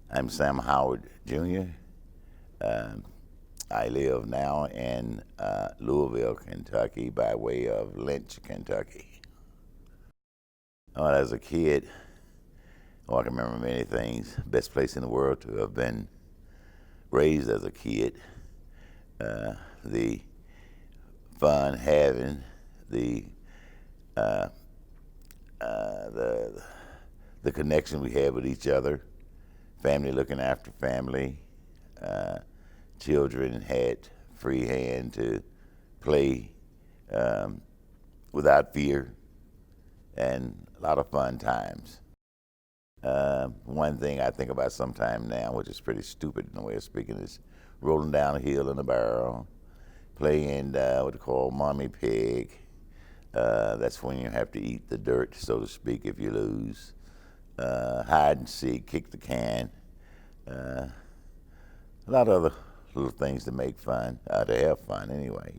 I'm Sam Howard Jr. Um, I live now in Louisville, Kentucky, by way of Lynch, Kentucky. Well, as a kid, I can remember many things. Best place in the world to have been raised as a kid. Uh, the fun having, the uh, uh, the the connection we had with each other, family looking after family. Uh, Children had free hand to play um, without fear, and a lot of fun times. One thing I think about sometime now, which is pretty stupid in the way of speaking, is rolling down a hill in a barrel, playing what they call mommy pig. That's when you have to eat the dirt, so to speak, if you lose. Hide and seek, kick the can. Uh, a lot of other little things to make fun, to have fun anyway.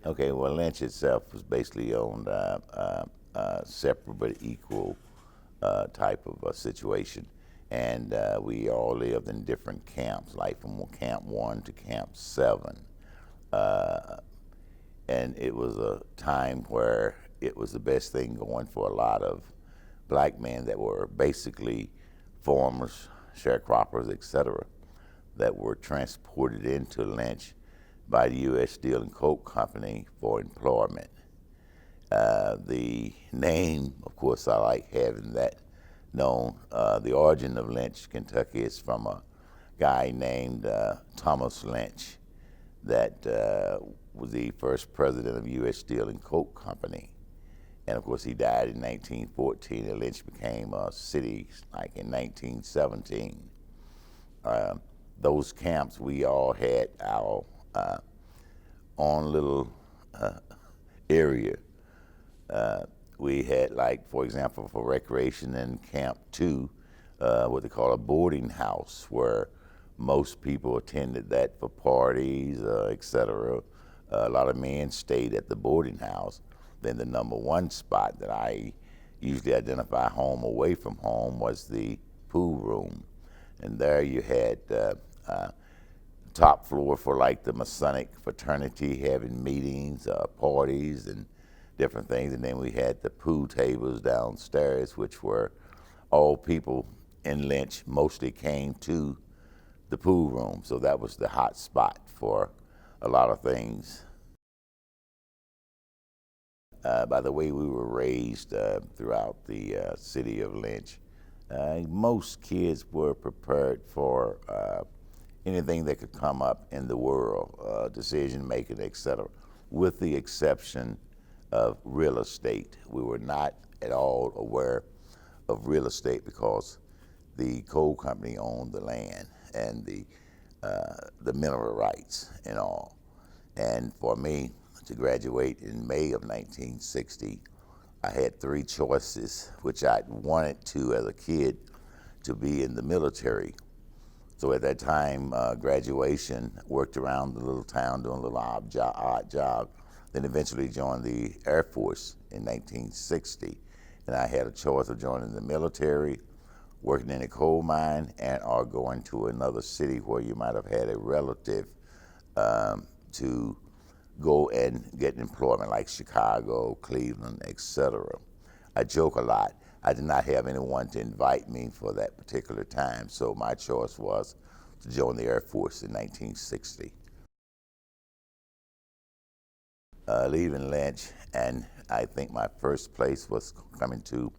Okay, well, Lynch itself was basically owned separate but equal type of situation. And we all lived in different camps, like from Camp 1 to Camp 7. Uh, and it was a time where it was the best thing going for a lot of black men that were basically farmers, sharecroppers, etc., that were transported into Lynch by the U.S. Steel and Coke Company for employment. The name, of course, I like having that known. The origin of Lynch, Kentucky, is from a guy named Thomas Lynch, that was the first president of U.S. Steel and Coke Company. And of course, he died in 1914, and Lynch became a city like in 1917. Uh, those camps, we all had our own little uh, area. Uh, we had, like, for example, for recreation in Camp 2, what they call a boarding house, where most people attended that for parties, etc. A lot of men stayed at the boarding house. Then the number one spot that I usually identify home away from home was the pool room. And there you had top floor for like the Masonic fraternity having meetings, parties, and different things. And then we had the pool tables downstairs, which were all people in Lynch mostly came to the pool room. So that was the hot spot for a lot of things. By the way we were raised throughout the city of Lynch, most kids were prepared for anything that could come up in the world, decision making, etc., with the exception of real estate. We were not at all aware of real estate because the coal company owned the land and the mineral rights and all. And for me to graduate in May of 1960, I had three choices, which I wanted to, as a kid, to be in the military. So at that time, graduation, worked around the little town doing a little odd job, then eventually joined the Air Force in 1960. And I had a choice of joining the military, working in a coal mine, and or going to another city where you might have had a relative to go and get employment, like Chicago, Cleveland, etc. I joke a lot. I did not have anyone to invite me for that particular time, so my choice was to join the Air Force in 1960. Leaving Lynch, and I think my first place was going to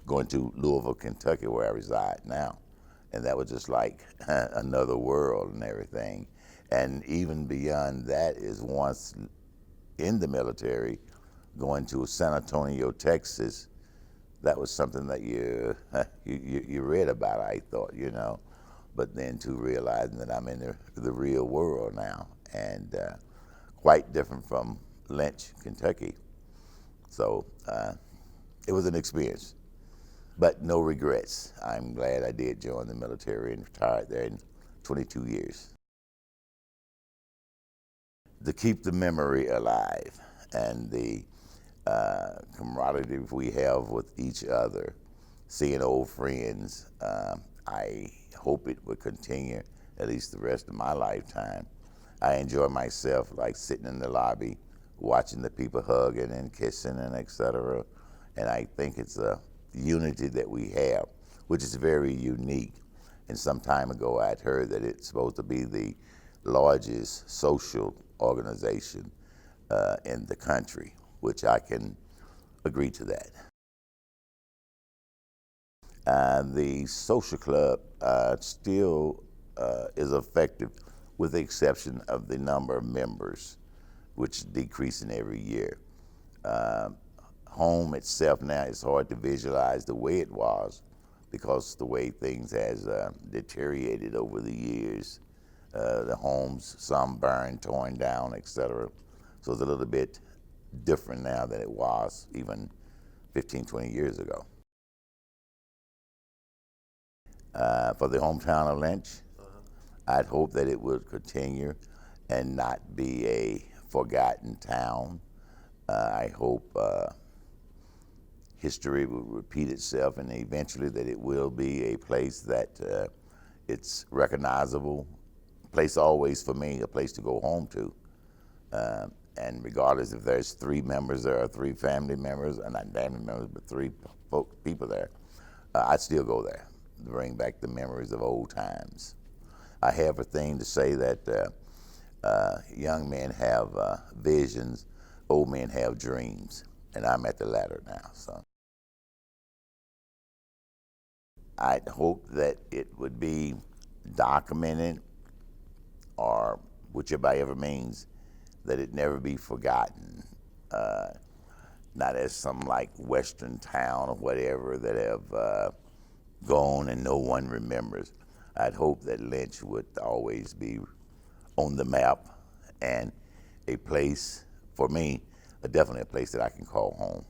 Louisville, Kentucky, where I reside now. And that was just like another world and everything. And even beyond that is once in the military, going to San Antonio, Texas. That was something that you read about, I thought. But then to realizing that I'm in the real world now, and quite different from Lynch, Kentucky. So it was an experience, but no regrets. I'm glad I did join the military and retired there in 22 years. To keep the memory alive and the camaraderie we have with each other, seeing old friends. I hope it will continue at least the rest of my lifetime. I enjoy myself like sitting in the lobby, watching the people hugging and kissing and etc. And I think it's a unity that we have, which is very unique. And some time ago, I'd heard that it's supposed to be the largest social organization in the country, which I can agree to that. The social club still is effective, with the exception of the number of members, which is decreasing every year. Uh, Home itself now is hard to visualize the way it was because the way things has deteriorated over the years. The homes, some burned, torn down, etc. So it's a little bit different now than it was even 15, 20 years ago. For the hometown of Lynch, I'd hope that it would continue and not be a forgotten town. I hope history will repeat itself and eventually that it will be a place that it's recognizable. Place always for me, a place to go home to. And regardless if there's three members there or three family members, and not family members, but three people there, I'd still go there to bring back the memories of old times. I have a thing to say that young men have visions, old men have dreams, and I'm at the latter now. So I'd hope that it would be documented, or whichever ever means, that it never be forgotten. Uh, Not as some like Western town or whatever that have gone and no one remembers. I'd hope that Lynch would always be on the map and a place, for me, definitely a place that I can call home.